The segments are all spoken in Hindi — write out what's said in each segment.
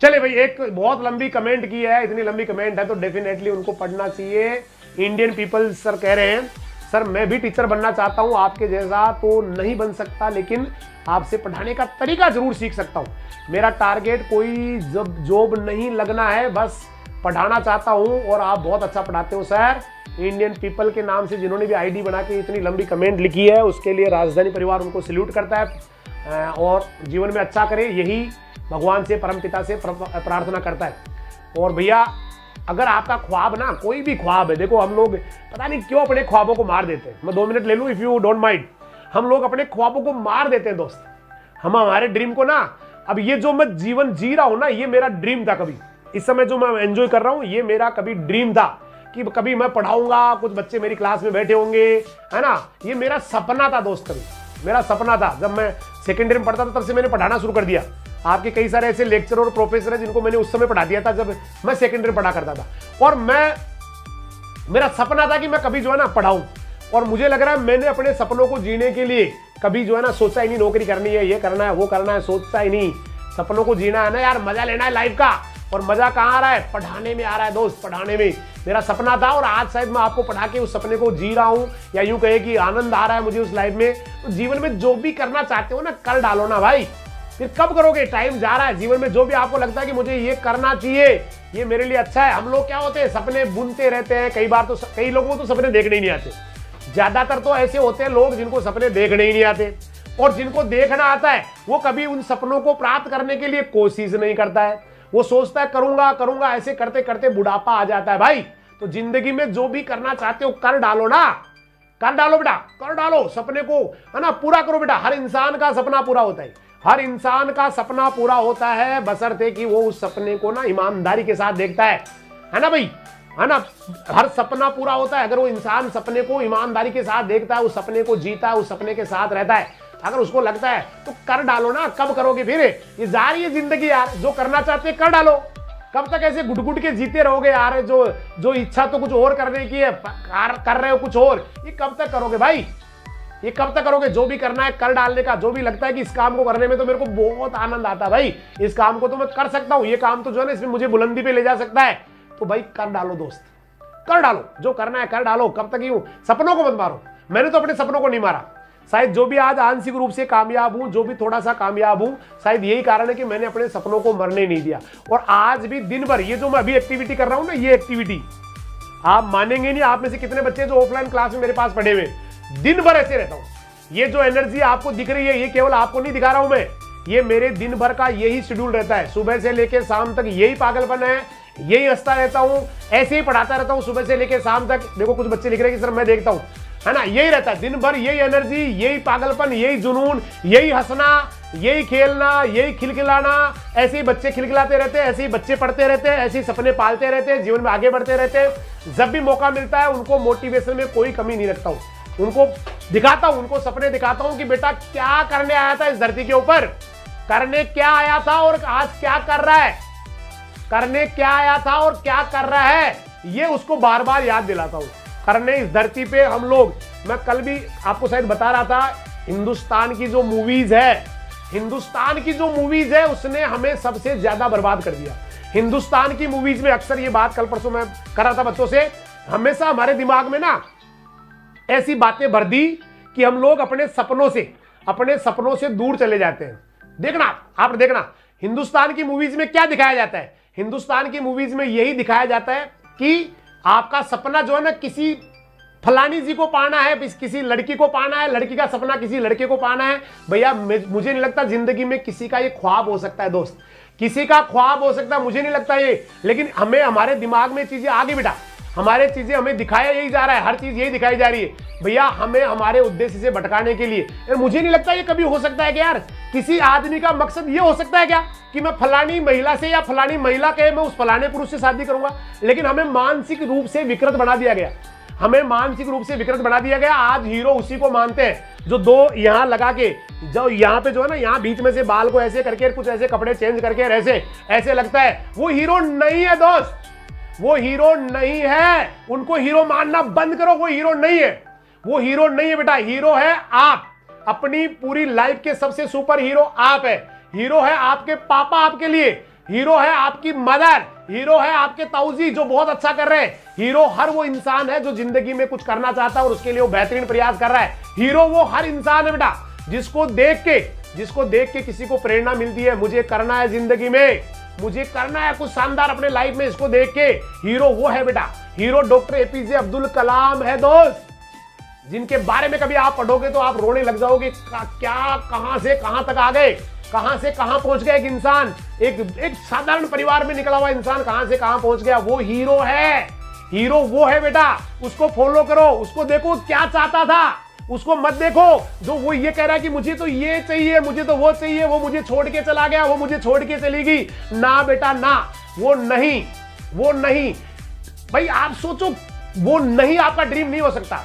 चले भाई, एक बहुत लंबी कमेंट की है, इतनी लंबी कमेंट है तो डेफिनेटली उनको पढ़ना चाहिए। इंडियन पीपल सर कह रहे हैं, सर मैं भी टीचर बनना चाहता हूं, आपके जैसा तो नहीं बन सकता, लेकिन आपसे पढ़ाने का तरीका जरूर सीख सकता हूं। मेरा टारगेट कोई जॉब नहीं लगना है, बस पढ़ाना चाहता हूं और आप बहुत अच्छा पढ़ाते हो सर। इंडियन पीपल के नाम से जिन्होंने भी आईडी बना के इतनी लंबी कमेंट लिखी है, उसके लिए राजधानी परिवार उनको सैल्यूट करता है और जीवन में अच्छा करे, यही भगवान से, परमपिता से प्रार्थना करता है। और भैया अगर आपका ख्वाब ना, कोई भी ख्वाब है, देखो हम लोग पता नहीं क्यों अपने ख्वाबों को मार देते हैं। मैं 2 मिनट ले लूं इफ यू डोंट माइंड। हम लोग अपने ख्वाबों को मार देते हैं दोस्त, हम हमारे ड्रीम को ना। अब ये जो मैं जीवन जी रहा हूं ना, ये मेरा ड्रीम था। कभी इस समय जो मैं एंजॉय कर रहा हूं, ये मेरा कभी ड्रीम था कि कभी मैं पढ़ाऊंगा, कुछ बच्चे मेरी क्लास में बैठे होंगे, है ना। ये मेरा सपना था दोस्त, कभी मेरा सपना था। जब मैं सेकेंडरी में पढ़ता था तब से मैंने पढ़ाना शुरू कर दिया। आपके कई सारे ऐसे लेक्चर और प्रोफेसर हैं जिनको मैंने उस समय पढ़ा दिया था जब मैं सेकेंडरी पढ़ा करता था। और मेरा सपना था कि मैं कभी जो है ना पढ़ाऊं। और मुझे लग रहा है मैंने अपने सपनों को जीने के लिए कभी जो है ना सोचा ही नहीं, नौकरी करनी है, ये करना है, वो करना है, सोचता ही नहीं। सपनों को जीना है ना यार, मजा लेना है लाइफ का। और मजा कहाँ आ रहा है? पढ़ाने में आ रहा है दोस्त, पढ़ाने में। मेरा सपना था और आज शायद मैं आपको पढ़ा के उस सपने को जी रहा हूं, या यूं कहे कि आनंद आ रहा है मुझे उस लाइफ में। तो जीवन में जो भी करना चाहते हो ना, कर डालो ना भाई। फिर कब करोगे? टाइम जा रहा है। जीवन में जो भी आपको लगता है कि मुझे ये करना चाहिए, ये मेरे लिए अच्छा है। हम लोग क्या होते हैं, सपने बुनते रहते हैं। कई बार तो कई लोगों को तो सपने देखने ही नहीं आते। ज्यादातर तो ऐसे होते हैं लोग जिनको सपने देखने ही नहीं आते, और जिनको देखना आता है वो कभी उन सपनों को प्राप्त करने के लिए कोशिश नहीं करता है। वो सोचता है करूंगा करूंगा, ऐसे करते करते बुढ़ापा आ जाता है भाई। तो जिंदगी में जो भी करना चाहते हो कर डालो ना, कर डालो बेटा, कर डालो। सपने को है ना पूरा करो बेटा। हर इंसान का सपना पूरा होता है, हर इंसान का सपना पूरा होता है, बशर्ते कि वो उस सपने को ना ईमानदारी के साथ देखता है ना भाई, है ना। हर सपना पूरा होता है अगर वो इंसान सपने को ईमानदारी के साथ देखता है, उस सपने को जीता है, उस सपने के साथ रहता है। अगर उसको लगता है तो कर डालो ना। कब करोगे फिर? ये जा रही है जिंदगी यार, जो करना चाहते कर डालो। कब तक ऐसे गुट के जीते रहोगे यार? जो इच्छा तो कुछ और करने की है, कर रहे हो कुछ और, ये कब तक करोगे भाई? ये कब तक करोगे? जो भी करना है कर डालने का। जो भी लगता है कि इस काम को करने में तो मेरे को बहुत आनंद आता है भाई, इस काम को तो मैं कर सकता हूं, ये काम तो जो है ना इसमें मुझे बुलंदी पे ले जा सकता है, तो भाई कर डालो दोस्त, कर डालो। जो करना है कर डालो। कब तक यूं सपनों को मत मारो। मैंने तो अपने सपनों को नहीं मारा। शायद जो भी आज आंशिक रूप से कामयाब हूं, जो भी थोड़ा सा कामयाब हूं, शायद यही कारण है कि मैंने अपने सपनों को मरने नहीं दिया। और आज भी दिन भर ये जो मैं अभी एक्टिविटी कर रहा हूं ना, ये एक्टिविटी आप मानेंगे नहीं। आप में से कितने बच्चे जो ऑफलाइन क्लास में मेरे पास पढ़े हुए, दिन भर ऐसे रहता हूं। ये जो एनर्जी आपको दिख रही है, ये केवल आपको नहीं दिखा रहा हूं मैं, ये मेरे दिन भर का यही शेड्यूल रहता है। सुबह से लेकर शाम तक यही पागलपन है, यही हंसता रहता हूं, ऐसे ही पढ़ाता रहता हूं सुबह से लेकर शाम तक। देखो कुछ बच्चे लिख रहे हैं कि सर मैं देखता हूं, है ना, यही रहता है दिन भर, यही एनर्जी, यही पागलपन, यही जुनून, यही हंसना, यही खेलना, यही खिलखिलाना। ऐसे ही बच्चे खिलखिलाते रहते हैं, ऐसे ही बच्चे पढ़ते रहते हैं, ऐसे ही सपने पालते रहते हैं, जीवन में आगे बढ़ते रहते हैं। जब भी मौका मिलता है उनको मोटिवेशन में कोई कमी नहीं रखता हूं, उनको दिखाता हूं, उनको सपने दिखाता हूं कि बेटा क्या करने आया था इस धरती के ऊपर, करने क्या आया था और आज क्या कर रहा है, करने क्या आया था और क्या कर रहा है, ये उसको बार बार याद दिलाता हूं। करने इस धरती पे हम लोग, मैं कल भी आपको शायद बता रहा था, हिंदुस्तान की जो मूवीज है, हिंदुस्तान की जो मूवीज है उसने हमें सबसे ज्यादा बर्बाद कर दिया। हिंदुस्तान की मूवीज में अक्सर ये बात कल परसों मैं कर रहा था बच्चों से, हमेशा हमारे दिमाग में ना ऐसी बातें भर दी कि हम लोग अपने सपनों से दूर चले जाते हैं। देखना, आप देखना हिंदुस्तान की मूवीज में क्या दिखाया जाता है। हिंदुस्तान की मूवीज में यही दिखाया जाता है कि आपका सपना जो है ना किसी फलानी जी को पाना है, किसी लड़की को पाना है, लड़की का सपना किसी लड़के को पाना है। भैया मुझे नहीं लगता जिंदगी में किसी का ये ख्वाब हो सकता है दोस्त, किसी का ख्वाब हो सकता है, मुझे नहीं लगता ये। लेकिन हमें हमारे दिमाग में चीजें आ गई बेटा, हमारे चीजें हमें दिखाया यही जा रहा है, हर चीज यही दिखाई जा रही है भैया, हमें हमारे उद्देश्य से भटकाने के लिए। यार मुझे नहीं लगता ये कभी हो सकता है कि यार किसी आदमी का मकसद ये हो सकता है क्या कि मैं फलानी महिला से या फलानी महिला के मैं उस फलाने पुरुष से शादी करूंगा। लेकिन हमें मानसिक रूप से विकृत बना दिया गया, हमें मानसिक रूप से विकृत बना दिया गया। आज हीरो उसी को मानते हैं जो दो यहां लगा के, जो यहां पे जो है ना, यहां बीच में से बाल को ऐसे करके कुछ ऐसे कपड़े चेंज करके ऐसे लगता है वो हीरो नहीं है दोस्त, वो हीरो नहीं है, उनको हीरो मानना बंद करो। वो हीरो नहीं है, वो हीरो नहीं है बेटा, हीरो है आप। अपनी पूरी लाइफ के सबसे सुपर हीरो आप है। हीरो है आपके पापा आपके लिए, हीरो है आपकी मदर, हीरो है आपके ताऊजी जो बहुत अच्छा कर रहे हैं। हीरो हर वो इंसान है जो जिंदगी में कुछ करना चाहता है और उसके लिए वो बेहतरीन प्रयास कर रहा है। हीरो वो हर इंसान है बेटा जिसको देख के किसी को प्रेरणा मिलती है, मुझे करना है जिंदगी में, मुझे करना है कुछ शानदार अपने लाइफ में। इसको देख के हीरो वो है बेटा। Hero doctor APJ Abdul Kalam है दोस्त, जिनके बारे में कभी आप पढ़ोगे तो आप रोने लग जाओगे। क्या कहां से कहां तक आ गए, कहां से कहां पहुंच गया एक इंसान, एक साधारण परिवार में निकला हुआ इंसान कहां से कहां पहुंच गया। वो हीरो है, हीरो वो है बेटा। उसको फॉलो करो, उसको देखो क्या चाहता था, उसको मत देखो जो वो ये कह रहा है कि मुझे तो ये चाहिए, मुझे तो वो चाहिए, वो मुझे छोड़ के चला गया, वो मुझे छोड़ के चली गई। ना बेटा ना, वो नहीं, वो नहीं भाई। आप सोचो, वो नहीं आपका ड्रीम नहीं हो सकता,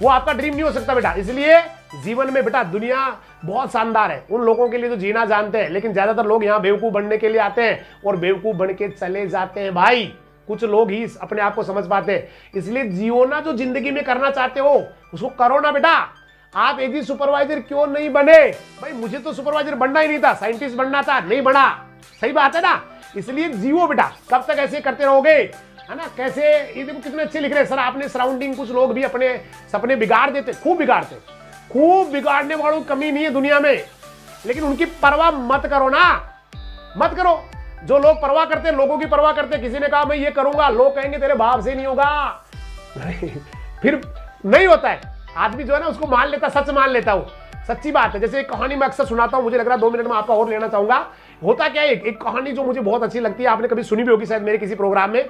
वो आपका ड्रीम नहीं हो सकता बेटा। इसलिए जीवन में बेटा दुनिया बहुत शानदार है उन लोगों के लिए जो जीना जानते हैं, लेकिन ज्यादातर लोग यहाँ बेवकूफ बनने के लिए आते हैं और बेवकूफ बन के चले जाते हैं भाई। कुछ लोग ही अपने आप को समझ पाते हैं। इसलिए जियो ना, जो जिंदगी में करना चाहते हो उसको करो ना बेटा। आप एक ही सुपरवाइजर क्यों नहीं बने भाई? मुझे तो सुपरवाइजर बनना ही नहीं था, साइंटिस्ट बनना था, नहीं बना। सही बात है ना? इसलिए जियो बेटा। कब तक ऐसे करते रहोगे, है ना? कैसे ये देखो कितने अच्छे लिख रहे हैं सर आपने सराउंडिंग। कुछ लोग भी अपने सपने बिगाड़ देते, खूब बिगाड़ते, खूब बिगाड़ने वालों की कमी नहीं है दुनिया में, लेकिन उनकी परवाह मत करो ना, मत करो। जो लोग परवाह करते हैं, लोगों की परवाह करते हैं, किसी ने कहा मैं ये करूंगा, लोग कहेंगे तेरे बाप से नहीं होगा फिर नहीं होता है। आदमी जो है ना उसको मान लेता, सच मान लेता हूं, सच्ची बात है। जैसे एक कहानी मैं अक्सर सुनाता हूं, मुझे लग रहा है 2 मिनट में आपका और लेना चाहूंगा। होता क्या है, एक कहानी जो मुझे बहुत अच्छी लगती है, आपने कभी सुनी भी होगी शायद मेरे किसी प्रोग्राम में,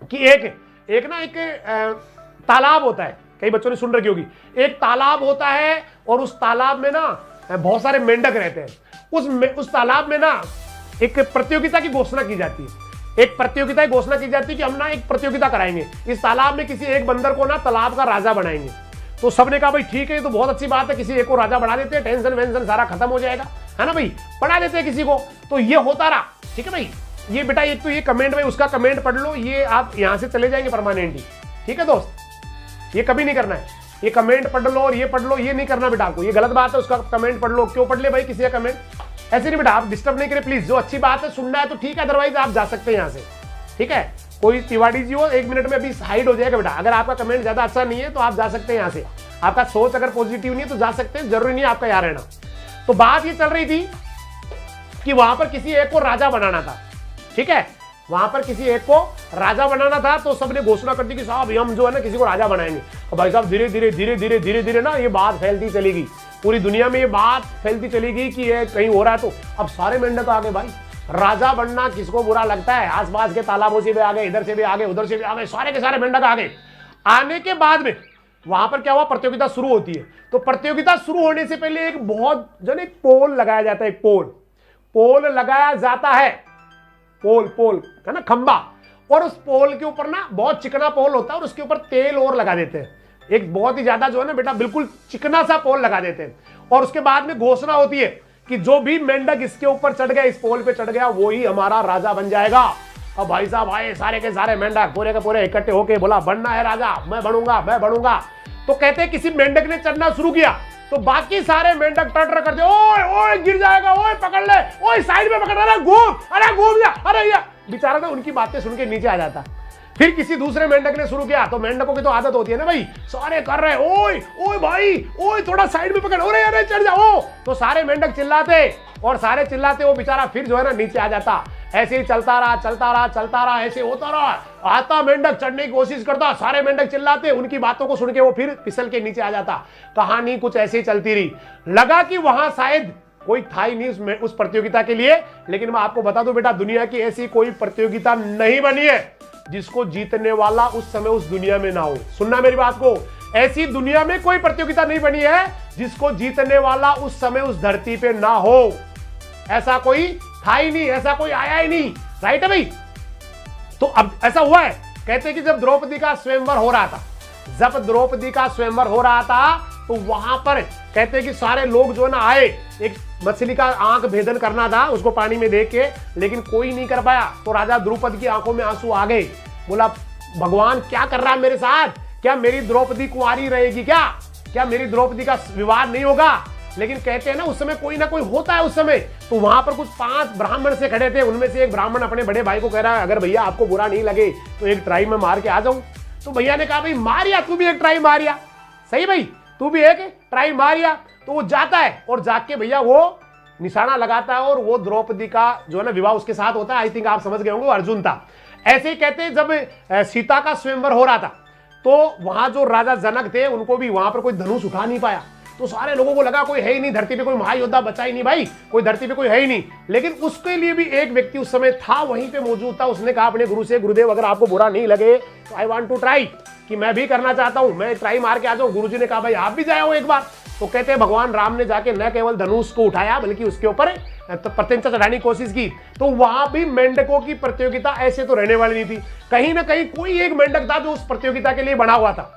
कि एक तालाब होता है, कई बच्चों ने सुन रखी होगी। एक तालाब होता है और उस तालाब में ना बहुत सारे मेंढक रहते हैं। उस तालाब में ना एक प्रतियोगिता की घोषणा की जाती है, एक प्रतियोगिता की घोषणा की जाती है कि हम ना एक प्रतियोगिता कराएंगे, इस तालाब में किसी एक बंदर को ना तालाब का राजा बनाएंगे। तो सबने कहा भाई ठीक है, ये तो बहुत अच्छी बात है, किसी एक को राजा बना देते हैं, टेंशन वेंशन सारा खत्म हो जाएगा, है ना भाई, बना देते हैं किसी को। तो ये होता रहा, ठीक है भाई। ये बेटा एक तो ये कमेंट में उसका कमेंट पढ़ लो, ये आप यहां से चले जाएंगे परमानेंटली, ठीक है दोस्त। ये कभी नहीं करना है, ये कमेंट पढ़ लो और ये पढ़ लो, ये नहीं करना बेटा आपको, ये गलत बात है। उसका कमेंट पढ़ लो, क्यों पढ़ ले भाई किसी का कमेंट? ऐसे नहीं बेटा, आप डिस्टर्ब नहीं करें प्लीज। जो अच्छी बात है सुनना है तो ठीक है, अदरवाइज आप जा सकते हैं यहाँ से, ठीक है। कोई तिवाड़ी जी हो, 1 मिनट में अभी हाइड हो जाएगा बेटा। अगर आपका कमेंट ज्यादा अच्छा नहीं है तो आप जा सकते हैं यहाँ से। आपका सोच अगर पॉजिटिव नहीं है तो जा सकते हैं, जरूरी नहीं है आपका यहाँ रहना। तो बात ये चल रही थी कि वहां पर किसी एक को राजा बनाना था, ठीक है, वहां पर किसी एक को राजा बनाना था। तो सबने घोषणा कर दी कि साहब हम जो है ना किसी को राजा बनाएंगे। और भाई साहब धीरे धीरे धीरे धीरे धीरे धीरे ना ये बात फैलती चलेगी, पूरी दुनिया में ये बात फैलती चलेगी कि ये कहीं हो रहा है। तो अब सारे मेंढक आ गए भाई, राजा बनना किसको बुरा लगता है? आसपास के तालाबों से भी आ गए, इधर से भी आ गए, उधर से भी आ गए, सारे के सारे मेंढक आ गए। आने के बाद में वहां पर क्या हुआ, प्रतियोगिता शुरू होती है। तो प्रतियोगिता शुरू होने से पहले एक बहुत जो एक पोल लगाया जाता है, एक पोल लगाया जाता है, पोल है ना, खंबा। और उस पोल के ऊपर ना बहुत चिकना पोल होता है और उसके ऊपर तेल और लगा देते हैं, एक बहुत ही ज्यादा जो है ना बेटा बिल्कुल चिकना सा पोल लगा देते हैं। और उसके बाद में घोषणा होती है कि जो भी मेंढक इसके ऊपर चढ़ गया, इस पोल पे चढ़ गया, वो ही हमारा राजा बन जाएगा। अब भाई साहब आए सारे के सारे मेंढक पूरे के पूरे इकट्ठे होके बोला बनना है राजा, मैं बनूंगा। तो कहते हैं किसी मेंढक ने चढ़ना शुरू किया तो बाकी सारे मेंढक टटर करते, ओए गिर जाएगा, ओए पकड़ ले, ओए साइड में पकड़, अरे घूम जा, अरे या बेचारा ना उनकी बातें सुन के नीचे आ जाता। फिर किसी दूसरे मेंढक ने शुरू किया, तो मेंढकों की तो आदत होती है ना भाई, सारे कर रहे, ओए भाई, ओए थोड़ा साइड में पकड़, अरे चढ़ जाओ। तो सारे मेंढक चिल्लाते और सारे चिल्लाते, वो बेचारा फिर जो है ना नीचे आ जाता। ऐसे ही चलता रहा, ऐसे होता रहा। आता मेंढक चढ़ने की कोशिश करता, सारे मेंढक चिल्लाते, उनकी बातों को सुन के वो फिर फिसल के नीचे आ जाता। कहानी कुछ ऐसे ही चलती रही। लगा कि वहां शायद कोई था ही नहीं उस प्रतियोगिता के लिए। लेकिन मैं आपको बता दूं बेटा, दुनिया की ऐसी कोई प्रतियोगिता नहीं बनी है जिसको जीतने वाला उस समय उस दुनिया में ना हो। सुनना मेरी बात को, ऐसी दुनिया में कोई प्रतियोगिता नहीं बनी है जिसको जीतने वाला उस समय उस धरती पे ना हो। ऐसा कोई था ही नहीं, ऐसा कोई आया ही नहीं, राइट है भाई। तो अब ऐसा हुआ है, कहते हैं कि जब द्रौपदी का स्वयंवर हो रहा था, तो वहां पर कहते हैं कि सारे लोग जो ना आए, एक मछली का आंख भेदन करना था उसको पानी में देख के, लेकिन कोई नहीं कर पाया। तो राजा द्रुपद की आंखों में आंसू आ गए। बोला भगवान क्या कर रहा है मेरे साथ, क्या मेरी द्रौपदी कुंवारी रहेगी, क्या मेरी द्रौपदी का विवाद नहीं होगा। लेकिन कहते हैं ना उस समय कोई ना कोई होता है उस समय। तो वहां पर कुछ 5 ब्राह्मण से खड़े थे, उनमें से एक ब्राह्मण अपने बड़े भाई को कह रहा है अगर भैया आपको बुरा नहीं लगे तो एक ट्राई में मार के आ जाऊं। तो भैया ने कहा भाई मारिया, तू भी एक ट्राई मारिया, सही भाई तू भी एक ट्राई मारिया। तो वो जाता है और जाके भैया वो निशाना लगाता है और वो द्रौपदी का जो है ना विवाह उसके साथ होता है। आई थिंक आप समझ गए होंगे, अर्जुन था। ऐसे ही कहते हैं जब सीता का स्वयंवर हो रहा था तो वहां जो राजा जनक थे उनको भी वहां पर कोई धनुष उठा नहीं पाया। तो सारे लोगों को लगा कोई है ही नहीं धरती पे, कोई महायोद्धा बचा ही नहीं भाई, कोई धरती पे कोई है ही नहीं। लेकिन उसके लिए भी एक व्यक्ति उस समय था, वहीं पे मौजूद था। उसने कहा अपने गुरु से, गुरुदेव अगर आपको बुरा नहीं लगे तो आई वांट टू ट्राई, कि मैं भी करना चाहता हूं, मैं ट्राई मार के आ जाऊं। गुरुजी ने कहा भाई आप भी जाओ एक बार। तो कहते हैं भगवान राम ने जाके न केवल धनुष को उठाया बल्कि उसके ऊपर प्रत्यंचा चढ़ाने की कोशिश की। तो वहां भी मेंढकों की प्रतियोगिता ऐसे तो रहने वाली नहीं थी, कहीं ना कहीं कोई एक मेंढक था जो उस प्रतियोगिता के लिए बना हुआ था।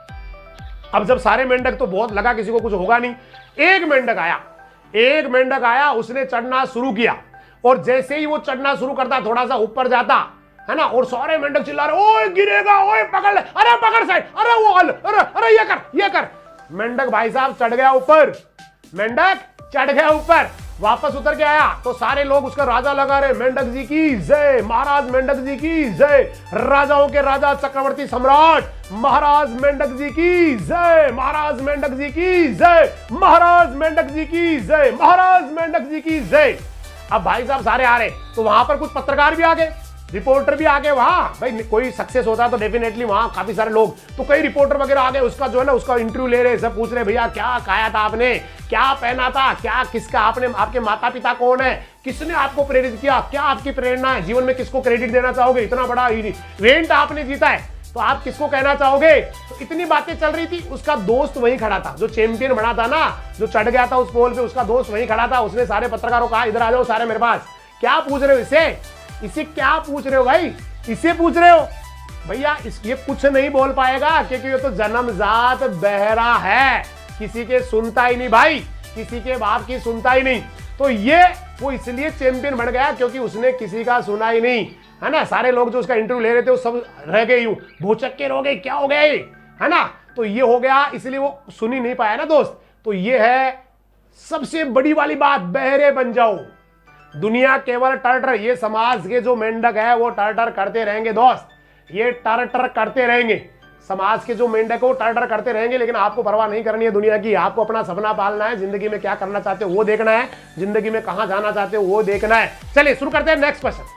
अब जब सारे मेंढक, तो बहुत लगा किसी को कुछ होगा नहीं, एक मेंढक आया, उसने चढ़ना शुरू किया। और जैसे ही वो चढ़ना शुरू करता, थोड़ा सा ऊपर जाता है ना, और सारे मेंढक चिल्ला रहे ओए गिरेगा, ओए पकड़ ले, अरे पकड़ साइड, अरे वो अरे ये कर। मेंढक भाई साहब चढ़ गया ऊपर, मेंढक चढ़ गया ऊपर, वापस उतर के आया तो सारे लोग उसका राजा लगा रहे, मेंढक जी की जय, महाराज मेंढक जी की जय, राजाओं के राजा चक्रवर्ती सम्राट महाराज मेंढक जी की जय, महाराज मेंढक जी की जय, महाराज मेंढक जी की जय, महाराज मेंढक जी की जय। अब भाई साहब सारे आ रहे, तो वहां पर कुछ पत्रकार भी आ गए, रिपोर्टर भी आ गए। वहां भाई कोई सक्सेस होता है तो डेफिनेटली वहां काफी सारे लोग, तो कई रिपोर्टर वगैरह आ गए, उसका जो है ना उसका इंटरव्यू ले रहे, सब पूछ रहे भैया क्या खाया था आपने, क्या पहना था, क्या किसका, आपने, आपके माता पिता कौन है, किसने आपको प्रेरित किया, क्या आपकी प्रेरणा है, जीवन में किसको क्रेडिट देना चाहोगे, इतना बड़ा इवेंट आपने जीता है तो आप किसको कहना चाहोगे। तो इतनी बातें चल रही थी। उसका दोस्त वहीं खड़ा था, जो चैंपियन बना था ना, जो चढ़ गया था उस पोल पे, उसका दोस्त वहीं खड़ा था। उसने सारे पत्रकारों को कहा इधर आ जाओ सारे मेरे पास, क्या पूछ रहे हो इसे क्या पूछ रहे हो भाई, इसे पूछ रहे हो भैया, ये कुछ नहीं बोल पाएगा क्योंकि ये तो जन्मजात बहरा है, किसी के सुनता ही नहीं भाई, किसी के बाप की सुनता ही नहीं। तो ये वो इसलिए चैंपियन बन गया क्योंकि उसने किसी का सुना ही नहीं, है ना। सारे लोग जो उसका इंटरव्यू ले रहे थे वो सब रह गए यूं भूचक्के हो गए, क्या हो गया ये, है ना। तो ये हो गया, इसलिए वो सुन ही नहीं पाया ना दोस्त। तो ये है सबसे बड़ी वाली बात, बहरे बन जाओ। दुनिया केवल टर्टर, ये समाज के जो मेंढक है वो टर्टर करते रहेंगे दोस्त, ये टर्टर करते रहेंगे। समाज के जो मेंढक है वो टर्टर करते रहेंगे, लेकिन आपको परवाह नहीं करनी है दुनिया की। आपको अपना सपना पालना है, जिंदगी में क्या करना चाहते हो वो देखना है, जिंदगी में कहां जाना चाहते हो वो देखना है। चलिए शुरू करते हैं नेक्स्ट क्वेश्चन।